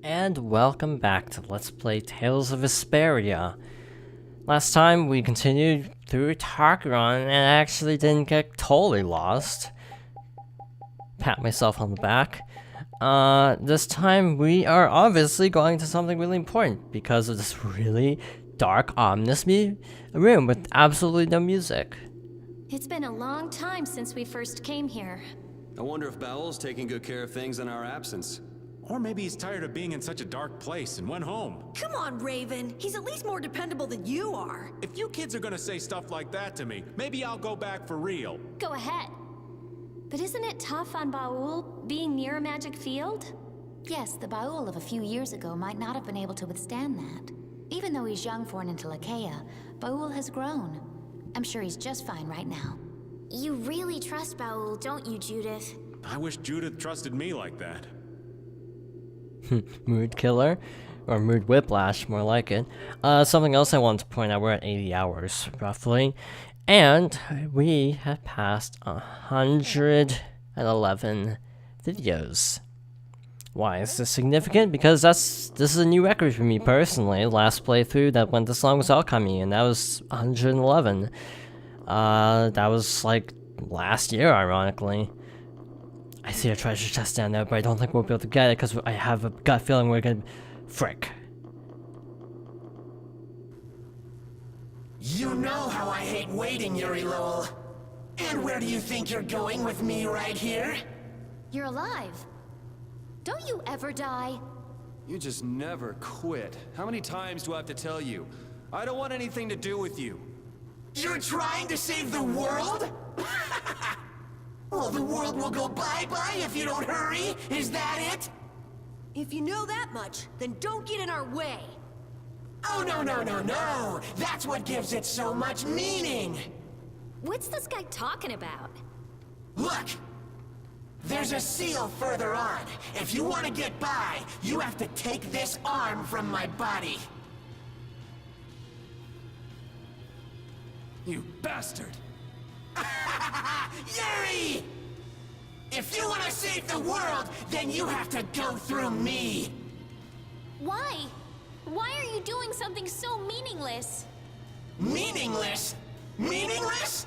And welcome back to Let's Play Tales of Vesperia. Last time we continued through Tarqaron and I actually didn't get totally lost. Pat myself on the back. This time we are obviously going to something really important because of this really dark, ominous room with absolutely no music. It's been a long time since we first came here. I wonder if Bowel's taking good care of things in our absence. Or maybe he's tired of being in such a dark place and went home. Come on, Raven. He's at least more dependable than you are. If you kids are gonna say stuff like that to me, maybe I'll go back for real. Go ahead. But isn't it tough on Baul, being near a magic field? Yes, the Baul of a few years ago might not have been able to withstand that. Even though he's young for an Intellicaea, Baul has grown. I'm sure he's just fine right now. You really trust Baul, don't you, Judith? I wish Judith trusted me like that. Mood killer, or mood whiplash, more like it. Something else I wanted to point out, we're at 80 hours, roughly, and we have passed 111 videos. Why is this significant? Because this is a new record for me personally. Last playthrough that went this long was Alchemy, and that was 111. That was like last year, ironically. I see a treasure chest down there, but I don't think we'll be able to get it because I have a gut feeling we're gonna... Frick. You know how I hate waiting, Yuri Lowell. And where do you think you're going with me right here? You're alive. Don't you ever die? You just never quit. How many times do I have to tell you? I don't want anything to do with you. You're trying to save the world? Well, the world will go bye-bye if you don't hurry. Is that it? If you know that much, then don't get in our way. Oh, no, no, no, no. That's what gives it so much meaning. What's this guy talking about? Look. There's a seal further on. If you want to get by, you have to take this arm from my body. You bastard! Yuri! If you want to save the world, then you have to go through me. Why? Why are you doing something so meaningless? Meaningless? Meaningless?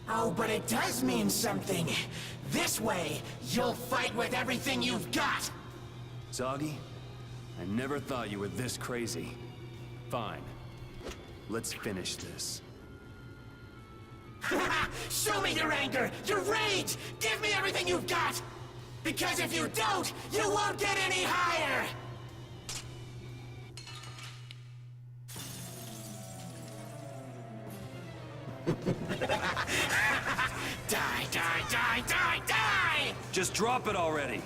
Oh, but it does mean something. This way, you'll fight with everything you've got. Zoggy, I never thought you were this crazy. Fine. Let's finish this. Show me your anger, your rage! Give me everything you've got! Because if you don't, you won't get any higher! Die, die, die, die, die! Just drop it already!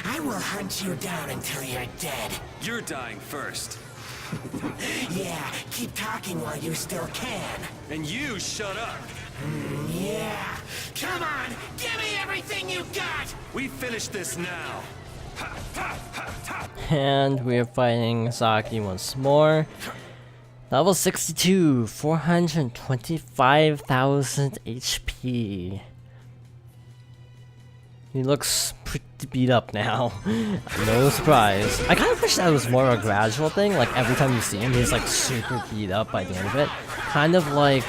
I will hunt you down until you're dead. You're dying first. Yeah, keep talking while you still can. And you shut up! Yeah! Come on! Give me everything you got! We finish this now! And we are fighting Saki once more. Level 62, 425,000 HP. He looks pretty beat up now. No surprise. I kind of wish that was more of a gradual thing, like every time you see him, he's like super beat up by the end of it. Kind of like...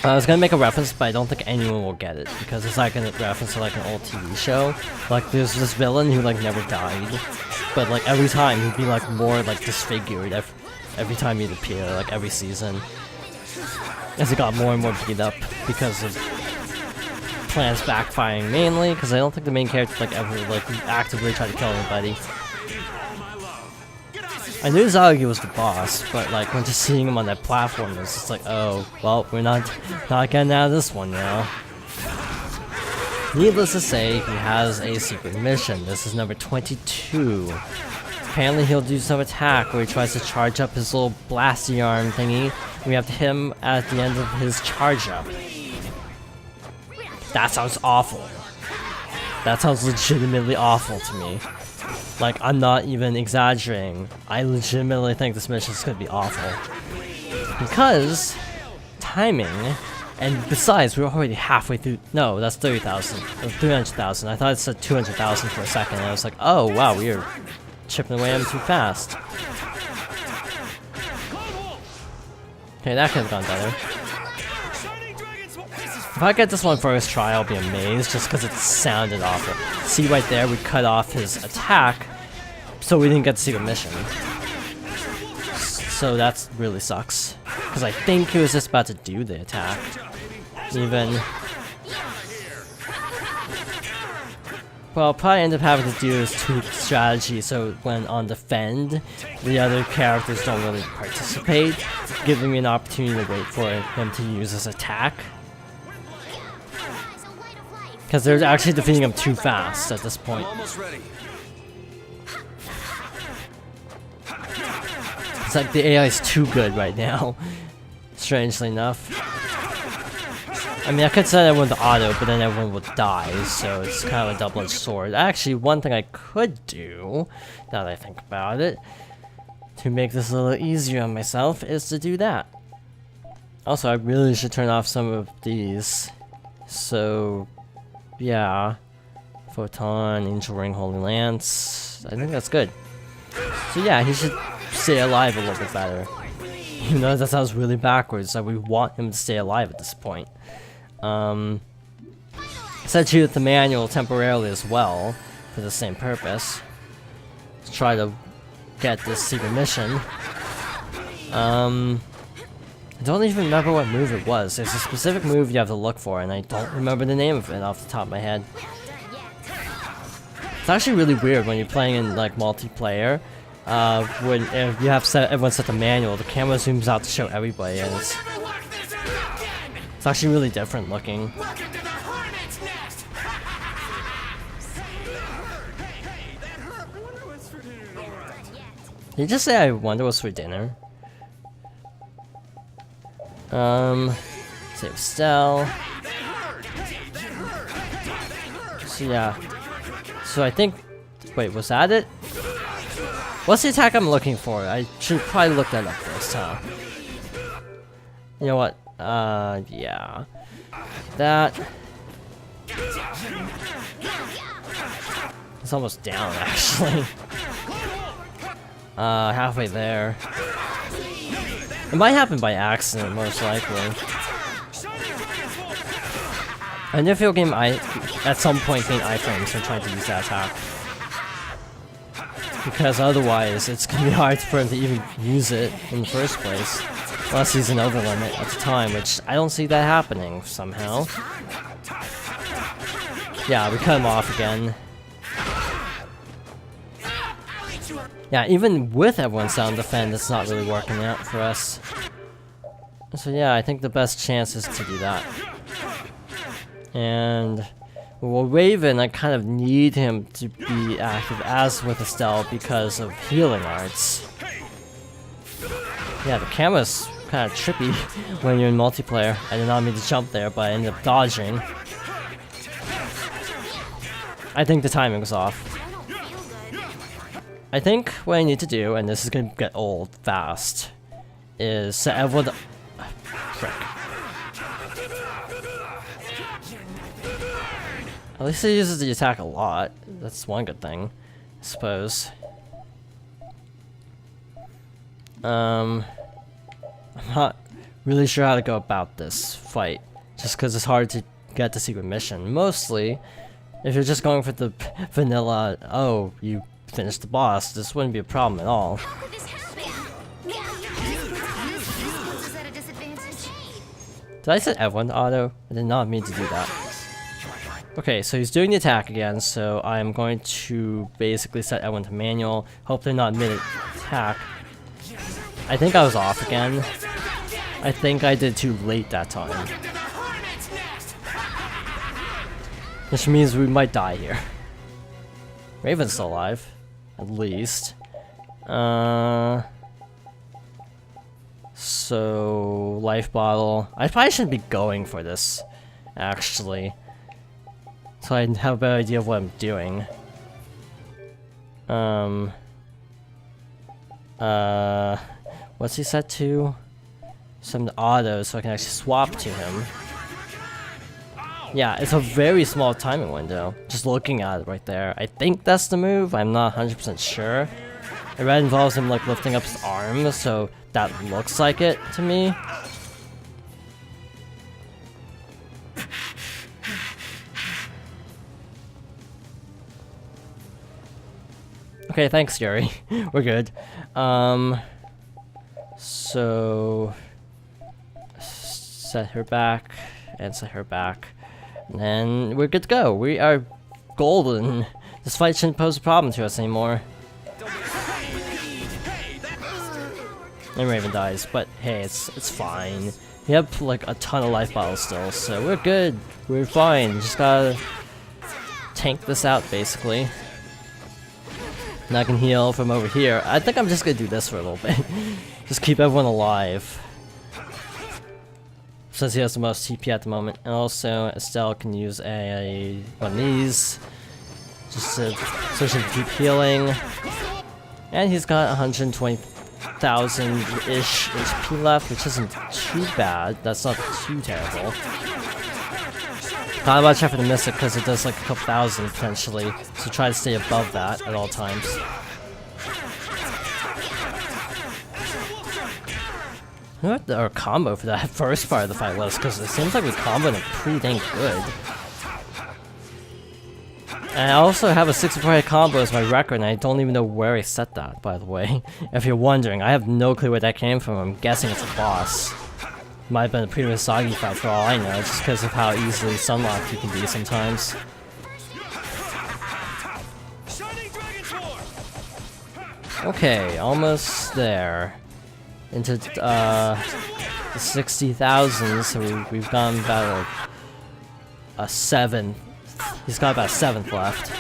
I was gonna make a reference, but I don't think anyone will get it, because it's like a reference to like an old TV show. Like there's this villain who like never died, but like every time he'd be like more like disfigured every time he'd appear, like every season. As he got more and more beat up because of plans backfiring mainly, because I don't think the main character like ever like actively tried to kill anybody. I knew Zagi was the boss, but like when just seeing him on that platform, it was just like, oh, well, we're not getting out of this one now. Needless to say, he has a secret mission. This is number 22. Apparently he'll do some attack where he tries to charge up his little blasty arm thingy. We have to hit him at the end of his charge up. That sounds awful. That sounds legitimately awful to me. Like, I'm not even exaggerating. I legitimately think this mission is gonna be awful. Because timing And besides, we're already halfway through. No, that's 30,000 or 300,000. I thought it said 200,000 for a second, and I was like, oh wow, we are chipping away at him too fast. Okay, that could have gone better. If I get this one first try, I'll be amazed, just because it sounded awful. See right there, we cut off his attack, so we didn't get to see the mission. So that really sucks. Because I think he was just about to do the attack. Even... Well, I'll probably end up having to do his tweak strategy, so when on defend, the other characters don't really participate, giving me an opportunity to wait for him to use his attack. Because they're actually defeating him too fast at this point. Almost ready. It's like the AI is too good right now, strangely enough. I mean, I could set everyone to auto, but then everyone would die, so it's kind of a double-edged sword. Actually, one thing I could do, now that I think about it, to make this a little easier on myself, is to do that. Also, I really should turn off some of these. So, yeah. Photon, Angel Ring, Holy Lance. I think that's good. So yeah, he should stay alive a little bit better. You know, that sounds really backwards, like we want him to stay alive at this point. Set you with the manual temporarily as well, for the same purpose. To try to get this secret mission. I don't even remember what move it was. There's a specific move you have to look for, and I don't remember the name of it off the top of my head. It's actually really weird when you're playing in like multiplayer. When if you have everyone set the manual, the camera zooms out to show everybody, and it's actually really different looking. Did you just say I wonder what's for dinner? Save Stell. So yeah. So I think, wait, was that it? What's the attack I'm looking for? I should probably look that up first, huh? You know what? Yeah. That. It's almost down, actually. Halfway there. It might happen by accident, most likely. I never feel game at some point gain iframes when trying to use that attack. Because otherwise, it's gonna be hard for him to even use it in the first place. Unless he's an over limit at the time, which I don't see that happening somehow. Yeah, we cut him off again. Yeah, even with everyone sound defend, it's not really working out for us. So yeah, I think the best chance is to do that. And well, Raven, I kind of need him to be active as with Estelle because of healing arts. Yeah, the camera's kind of trippy when you're in multiplayer. I did not mean to jump there, but I ended up dodging. I think the timing was off. I think what I need to do, and this is gonna get old fast, is set everyone. Frick. At least he uses the attack a lot. That's one good thing, I suppose. I'm not really sure how to go about this fight, just because it's hard to get the secret mission. Mostly, if you're just going for the vanilla, oh, you finished the boss, this wouldn't be a problem at all. Did I set everyone to auto? I did not mean to do that. Okay, so he's doing the attack again, so I'm going to basically set everyone to manual. Hope they're not mid-attack. I think I was off again. I think I did too late that time. Which means we might die here. Raven's still alive. At least. So, life bottle. I probably shouldn't be going for this, actually. So I have a better idea of what I'm doing. What's he set to? Some auto, so I can actually swap to him. Yeah, it's a very small timing window. Just looking at it right there. I think that's the move. I'm not 100% sure. It rather involves him like lifting up his arm, so that looks like it to me. Okay, thanks, Yuri. We're good. So set her back and set her back, and then we're good to go. We are golden. This fight shouldn't pose a problem to us anymore. And Raven dies, but hey, it's fine. We have like a ton of life bottles still, so we're good. We're fine. Just gotta tank this out basically. And I can heal from over here. I think I'm just gonna do this for a little bit. Just keep everyone alive. Since he has the most TP at the moment. And also, Estelle can use one of these. Just to, so she can keep healing. And he's got 120,000-ish HP left, which isn't too bad. That's not too terrible. Kinda watch out for the Mystic because it does like a couple thousand potentially, so try to stay above that at all times. I wonder what our combo for that first part of the fight was, because it seems like we comboed it pretty dang good. And I also have a 64 combo as my record, and I don't even know where I set that, by the way. If you're wondering, I have no clue where that came from. I'm guessing it's a boss. Might have been a pretty Misagi fight for all I know, just because of how easily sunlocked you can be sometimes. Okay, almost there. Into the 60,000, so we've gone about a seventh. He's got about a seventh left.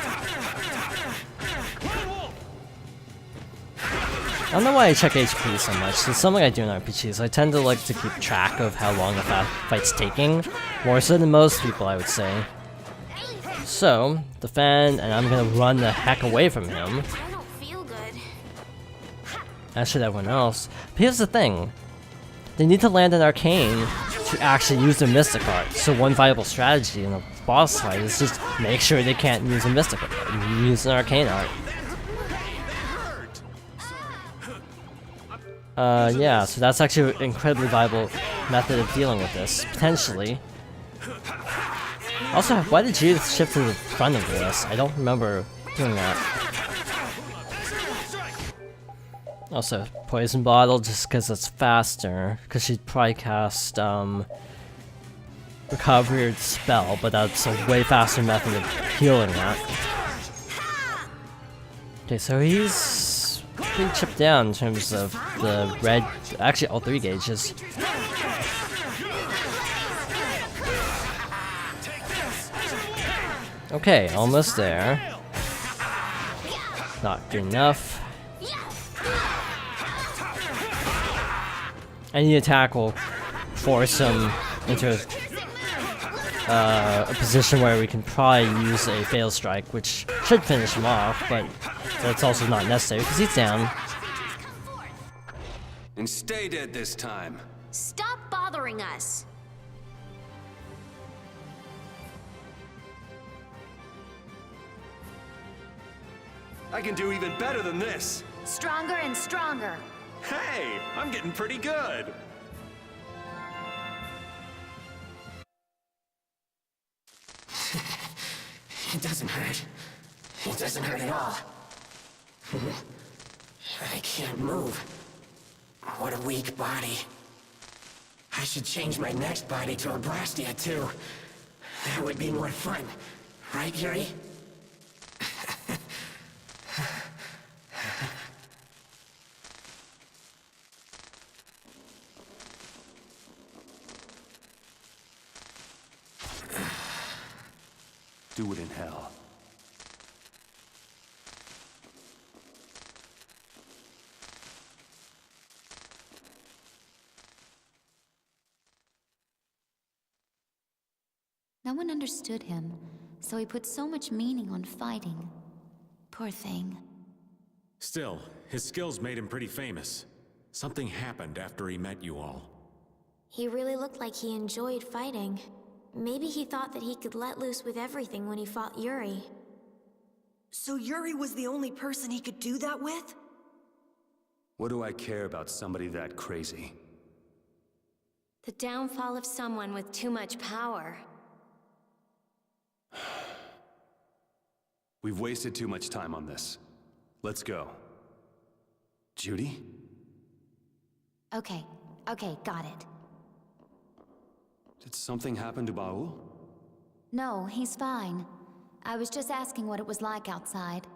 I don't know why I check HP so much. It's something I do in RPGs. I tend to like to keep track of how long the fight's taking, more so than most people, I would say. So, defend, and I'm gonna run the heck away from him. I don't feel good. As should everyone else. But here's the thing. They need to land an arcane to actually use their Mystic Art. So one viable strategy in a boss fight is just make sure they can't use a Mystic Art. Use an arcane art. Yeah, so that's actually an incredibly viable method of dealing with this, potentially. Also, why did Judith shift to the front of this? I don't remember doing that. Also, Poison Bottle, just because it's faster, because she'd probably cast, Recovery or Spell, but that's a way faster method of healing that. Okay, so he's pretty chipped down in terms of the red, actually all three gauges. Okay, almost there. Not good enough. Any attack will force him into a position where we can probably use a Fail Strike, which should finish him off, but that's also not necessary because he's down. And stay dead this time. Stop bothering us. I can do even better than this. Stronger and stronger. Hey, I'm getting pretty good. It doesn't hurt. It doesn't hurt at all. I can't move. What a weak body. I should change my next body to a Brastia too. That would be more fun. Right, Yuri? Do it in hell. No one understood him, so he put so much meaning on fighting. Poor thing. Still, his skills made him pretty famous. Something happened after he met you all. He really looked like he enjoyed fighting. Maybe he thought that he could let loose with everything when he fought Yuri. So Yuri was the only person he could do that with? What do I care about somebody that crazy? The downfall of someone with too much power. We've wasted too much time on this. Let's go. Judy? Okay, got it. Did something happen to Baul? No, he's fine. I was just asking what it was like outside.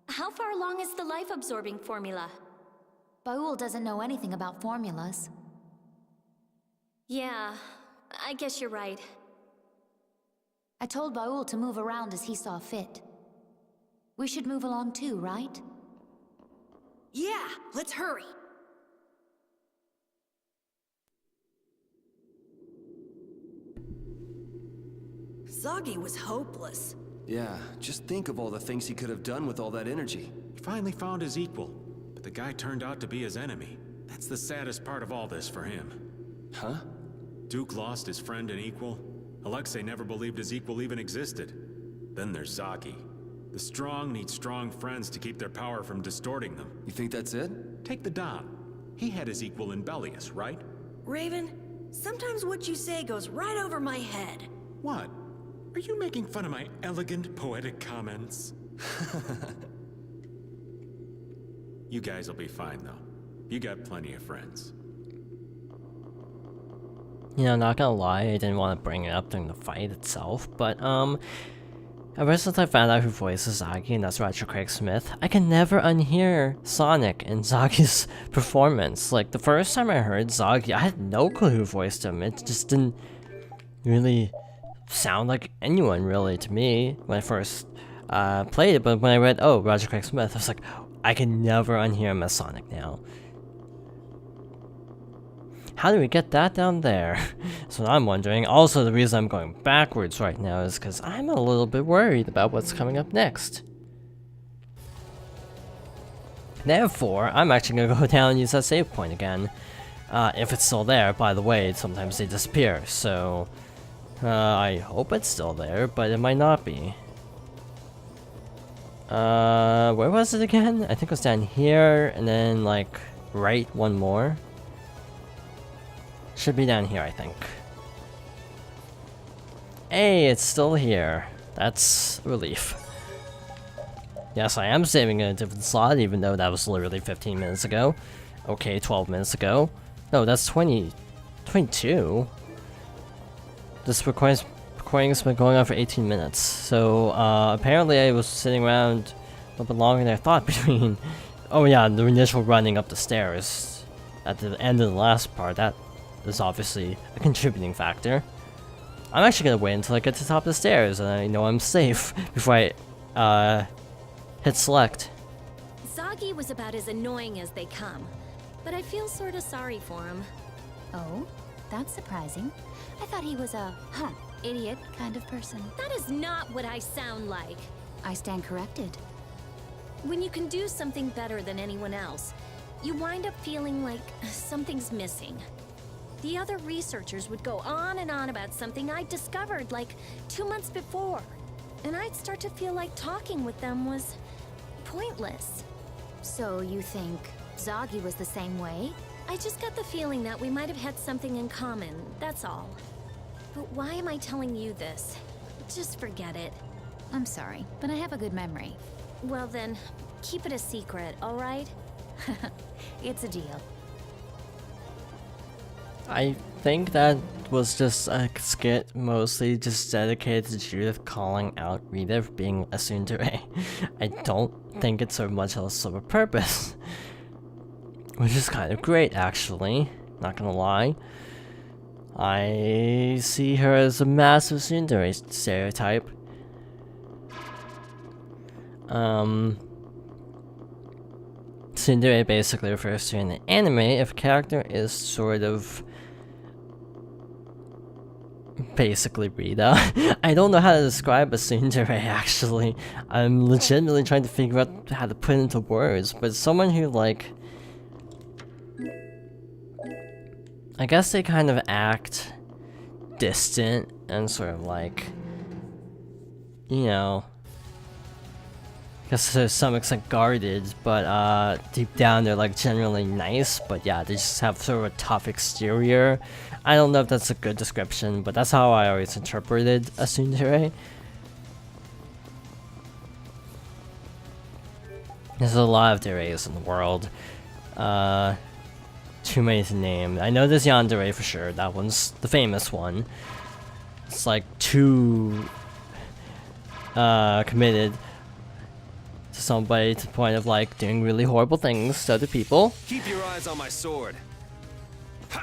How far along is the life-absorbing formula? Baul doesn't know anything about formulas. Yeah, I guess you're right. I told Baul to move around as he saw fit. We should move along too, right? Yeah, let's hurry. Zagi was hopeless. Yeah, just think of all the things he could have done with all that energy. He finally found his equal, but the guy turned out to be his enemy. That's the saddest part of all this for him. Huh? Duke lost his friend and equal. Alexei never believed his equal even existed. Then there's Zagi. The strong need strong friends to keep their power from distorting them. You think that's it? Take the Don. He had his equal in Bellius, right? Raven, sometimes what you say goes right over my head. What? Are you making fun of my elegant, poetic comments? You guys will be fine, though. You got plenty of friends. You know, not gonna lie, I didn't want to bring it up during the fight itself, but, ever since I found out who voices Zagi, and that's Roger Craig Smith, I can never unhear Sonic in Zagi's performance. Like, the first time I heard Zagi, I had no clue who voiced him. It just didn't really sound like anyone, really, to me, when I first played it. But when I read, oh, Roger Craig Smith, I was like, I can never unhear him as Sonic now. How do we get that down there? That's what I'm wondering. Also, the reason I'm going backwards right now is because I'm a little bit worried about what's coming up next. Therefore, I'm actually going to go down and use that save point again. If it's still there, by the way, sometimes they disappear, so... I hope it's still there, but it might not be. Where was it again? I think it was down here, and then, like, right one more. Should be down here, I think. Hey, it's still here. That's a relief. Yes, I am saving in a different slot, even though that was literally 15 minutes ago. Okay, 12 minutes ago. No, that's 22. This recording's been going on for 18 minutes. So, apparently I was sitting around a little bit longer than I thought between... Oh yeah, the initial running up the stairs at the end of the last part. That is obviously a contributing factor. I'm actually gonna wait until I get to the top of the stairs and I know I'm safe before I hit select. Zagi was about as annoying as they come, but I feel sorta sorry for him. Oh, that's surprising. I thought he was a, idiot kind of person. That is not what I sound like. I stand corrected. When you can do something better than anyone else, you wind up feeling like something's missing. The other researchers would go on and on about something I'd discovered like 2 months before, and I'd start to feel like talking with them was pointless. So you think Zagi was the same way? I just got the feeling that we might have had something in common, that's all. But why am I telling you this? Just forget it. I'm sorry, but I have a good memory. Well then, keep it a secret, alright? It's a deal. I think that was just a skit mostly just dedicated to Judith calling out Rita for being a tsundere. I don't think it's so much else of a purpose. Which is kind of great, actually. Not gonna lie. I see her as a massive tsundere stereotype. Tsundere basically refers to in the anime if a character is sort of basically Rita. I don't know how to describe a tsundere actually. I'm legitimately trying to figure out how to put it into words, but someone who like... I guess they kind of act distant and sort of like, you know, I guess to some extent guarded, but deep down they're like generally nice, but yeah, they just have sort of a tough exterior. I don't know if that's a good description, but that's how I always interpreted a tsundere. There's a lot of deres in the world. Too many to name. I know there's yandere for sure. That one's the famous one. It's like too committed to somebody to the point of like doing really horrible things to other people. Keep your eyes on my sword.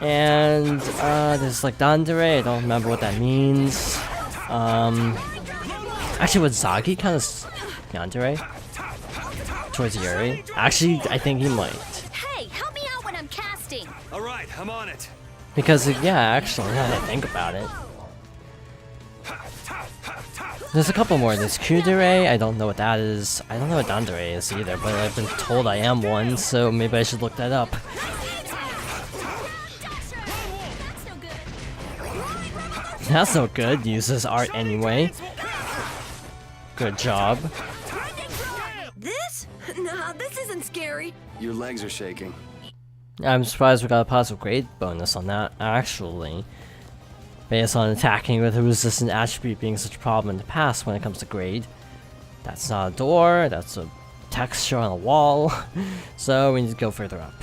And there's like dandere. I don't remember what that means. Actually, would Zagi count as yandere towards Yuri? Actually, I think he might. Hey, help me out when I'm casting. All right, I'm on it. Because yeah, actually, now that I think about it, there's a couple more. There's Kudere. I don't know what that is. I don't know what dandere is either, but I've been told I am one, so maybe I should look that up. That's no good. Uses art anyway. Good job. This? Nah, this isn't scary. Your legs are shaking. I'm surprised we got a positive grade bonus on that, actually. Based on attacking with a resistant attribute being such a problem in the past when it comes to grade. That's not a door, that's a texture on a wall. So we need to go further up.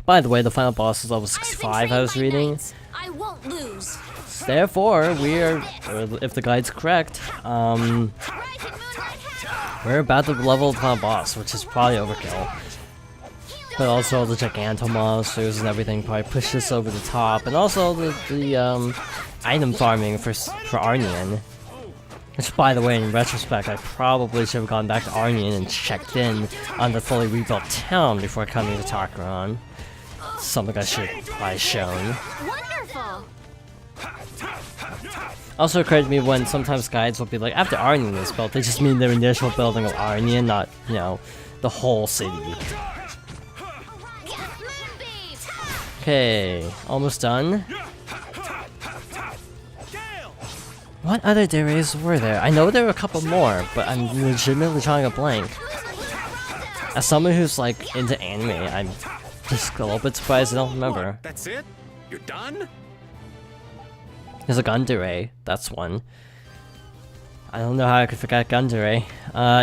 By the way, the final boss is level 65, I was reading. I won't lose. Therefore, we're, if the guide's correct, we're about to level the final boss, which is probably overkill. But also all the giganto monsters and everything probably push this over the top, and also the item farming for Arnian. Which, by the way, in retrospect, I probably should have gone back to Arnian and checked in on the fully rebuilt town before coming to Tarqaron. Something I should have probably shown. Wonderful. Also occurred to me when sometimes guides will be like, after Arnian is built, they just mean the initial building of Arnian, not, you know, the whole city. Okay, almost done. What other deres were there? I know there were a couple more, but I'm legitimately drawing a blank. As someone who's like into anime, I'm just a little bit surprised I don't remember. That's it? You're done? There's a Gundere, that's one. I don't know how I could forget Gundere.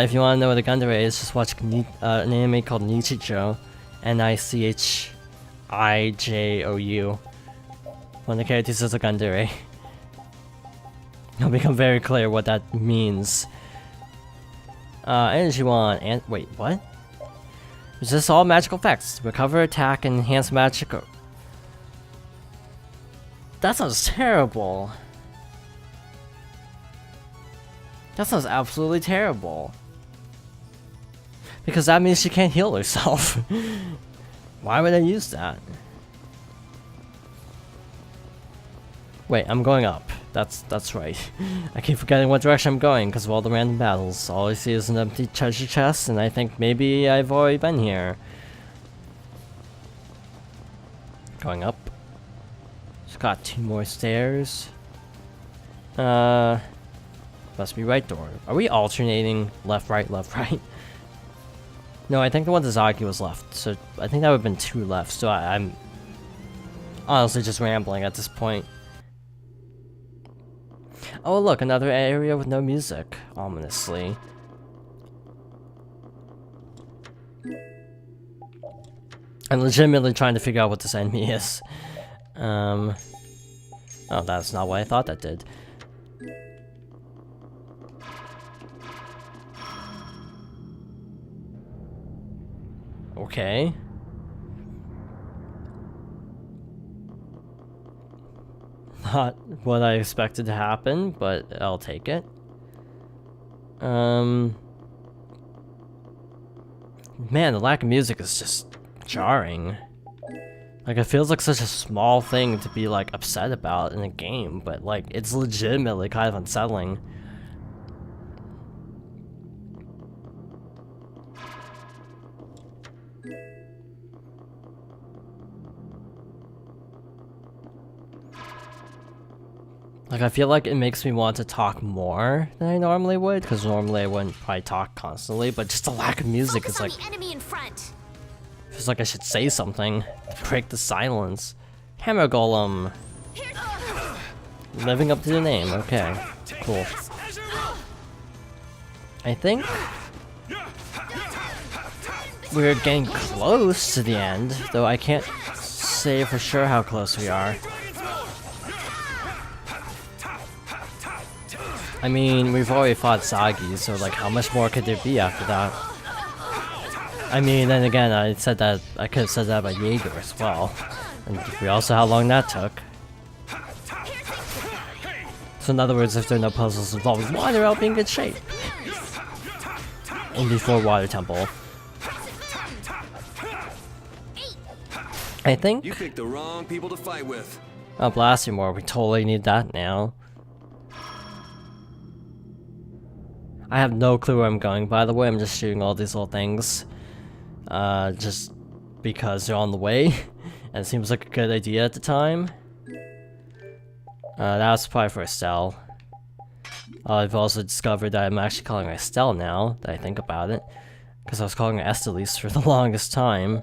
If you want to know what a Gundere is, just watch an anime called Nichijou. Nichijou. One of the characters is a Gundere. It'll become very clear what that means. Energy wand, and wait, what? Is this all magical effects? Recover, attack, and enhance magic. That sounds terrible. That sounds absolutely terrible. Because that means she can't heal herself. Why would I use that? Wait, I'm going up. That's right. I keep forgetting what direction I'm going because of all the random battles. All I see is an empty treasure chest, and I think maybe I've already been here. Going up. Just got 2 more stairs. Must be right door. Are we alternating left, right, left, right? No, I think the one to Zaki was left, so I think that would have been 2 left, so I'm honestly just rambling at this point. Oh look, another area with no music, ominously. I'm legitimately trying to figure out what this enemy is. Oh, that's not what I thought that did. Okay. Not what I expected to happen, but I'll take it. Man, the lack of music is just jarring. Like, it feels like such a small thing to be, like, upset about in a game, but, like, it's legitimately kind of unsettling. Like, I feel like it makes me want to talk more than I normally would, because normally I wouldn't probably talk constantly, but just the lack of music is like... the enemy in front. Feels like I should say something to break the silence. Hammer Golem. Living up to the name, okay. Cool. I think... we're getting close to the end, though I can't say for sure how close we are. I mean, we've already fought Sagi, so like, how much more could there be after that? I mean, then again, I said that I could have said that about Jaeger as well, and we also how long that took. So in other words, if there are no puzzles involved with water, I'll be in good shape. In before Water Temple. I think. You picked the wrong people to fight with. Oh, blast you more. We totally need that now. I have no clue where I'm going, by the way. I'm just shooting all these little things. Just because they're on the way. And it seems like a good idea at the time. That was probably for Estelle. I've also discovered that I'm actually calling her Estelle now, that I think about it. Because I was calling her Estelise for the longest time.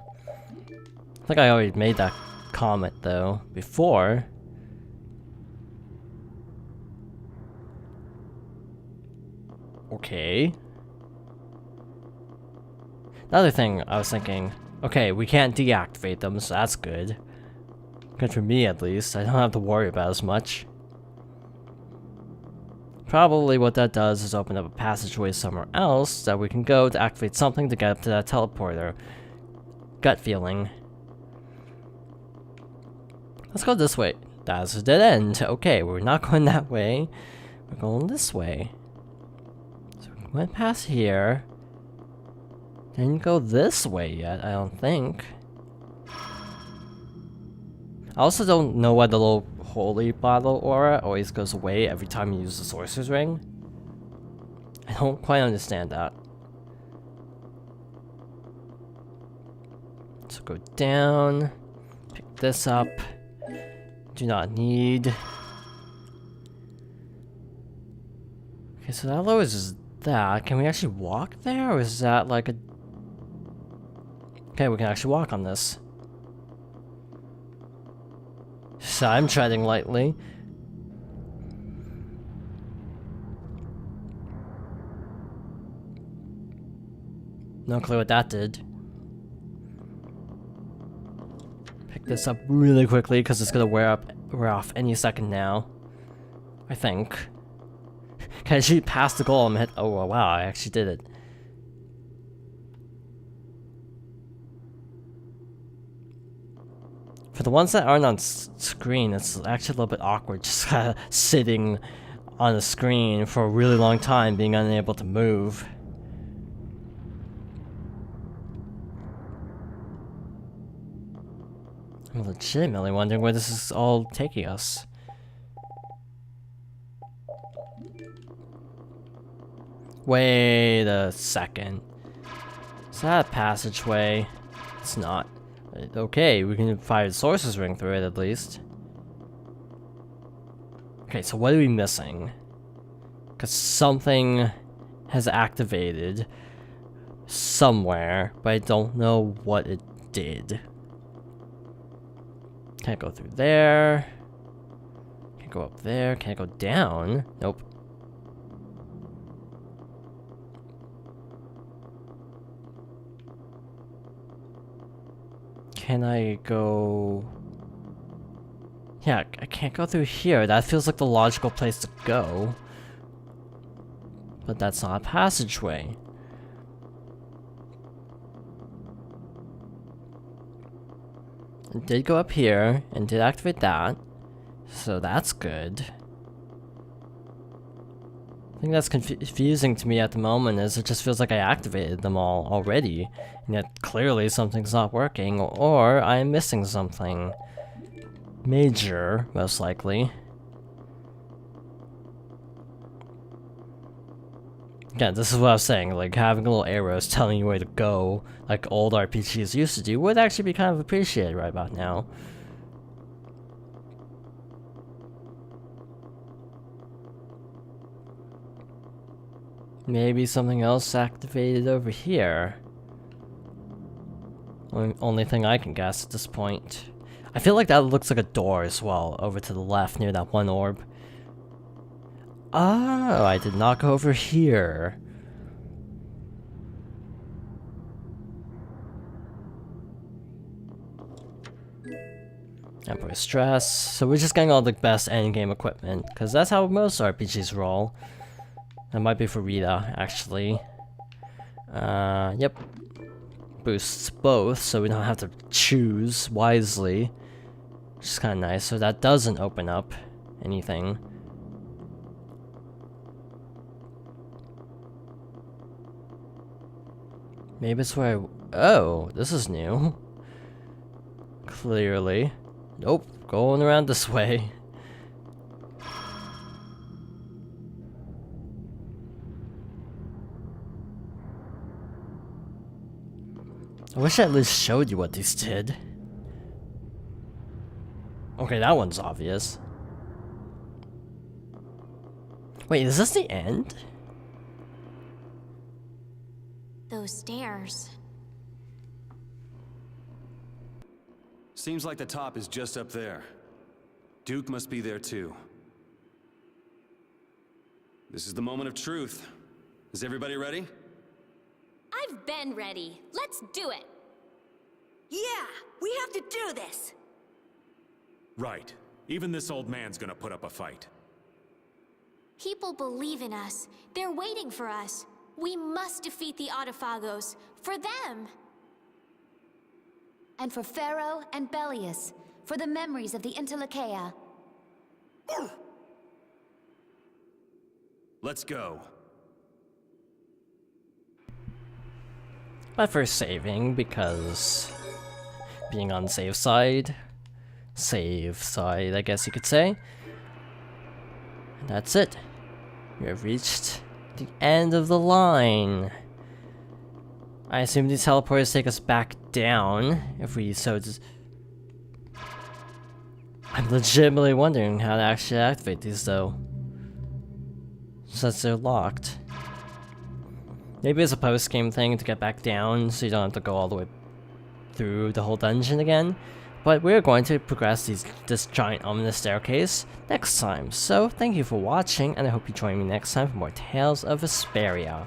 I think I already made that comment, though, before. Okay. Another thing I was thinking, okay, we can't deactivate them, so that's good. Good for me, at least. I don't have to worry about as much. Probably what that does is open up a passageway somewhere else that we can go to activate something to get up to that teleporter. Gut feeling. Let's go this way. That's a dead end. Okay, we're not going that way. We're going this way. So we went past here. Didn't go this way yet, I don't think. I also don't know why the little holy bottle aura always goes away every time you use the Sorcerer's Ring. I don't quite understand that. So go down, pick this up. Do not need. Okay, so that lowers that. Can we actually walk there, or is that like a... Okay, we can actually walk on this. So I'm treading lightly. No clue what that did. Pick this up really quickly because it's gonna wear off any second now. I think. Can I shoot past the goal and hit? Oh wow! I actually did it. For the ones that aren't on screen, it's actually a little bit awkward just sitting on the screen for a really long time, being unable to move. I'm legitimately wondering where this is all taking us. Wait a second. Is that a passageway? It's not. Okay, we can fire the Sorcerer's Ring through it at least. Okay, so what are we missing? Because something has activated somewhere, but I don't know what it did. Can't go through there. Can't go up there. Can't go down. Nope. Can I go... Yeah, I can't go through here. That feels like the logical place to go. But that's not a passageway. It did go up here, and did activate that. So that's good. I think that's confusing to me at the moment, is it just feels like I activated them all already, and yet clearly something's not working, or I'm missing something major, most likely. Again, this is what I was saying, like having little arrows telling you where to go, like old RPGs used to do, would actually be kind of appreciated right about now. Maybe something else activated over here. Only thing I can guess at this point. I feel like that looks like a door as well, over to the left near that one orb. Oh, I did not go over here. Emperor Stress. So we're just getting all the best endgame equipment, because that's how most RPGs roll. That might be for Rita, actually. Yep. Boosts both, so we don't have to choose wisely. Which is kind of nice, so that doesn't open up anything. Maybe it's where oh, this is new. Clearly. Nope, going around this way. I wish I at least showed you what these did. Okay, that one's obvious. Wait, is this the end? Those stairs. Seems like the top is just up there. Duke must be there too. This is the moment of truth. Is everybody ready? I've been ready. Let's do it. Yeah, we have to do this. Right. Even this old man's gonna put up a fight. People believe in us. They're waiting for us. We must defeat the Autophagos. For them. And for Pharaoh and Bellius, for the memories of the Interlakeia. Let's go. But first saving, because being on the safe side, I guess you could say. And that's it. We have reached the end of the line. I assume these teleporters take us back down, if we so just... I'm legitimately wondering how to actually activate these though, since they're locked. Maybe it's a post-game thing to get back down, so you don't have to go all the way through the whole dungeon again. But we're going to progress this giant ominous staircase next time. So thank you for watching, and I hope you join me next time for more Tales of Vesperia.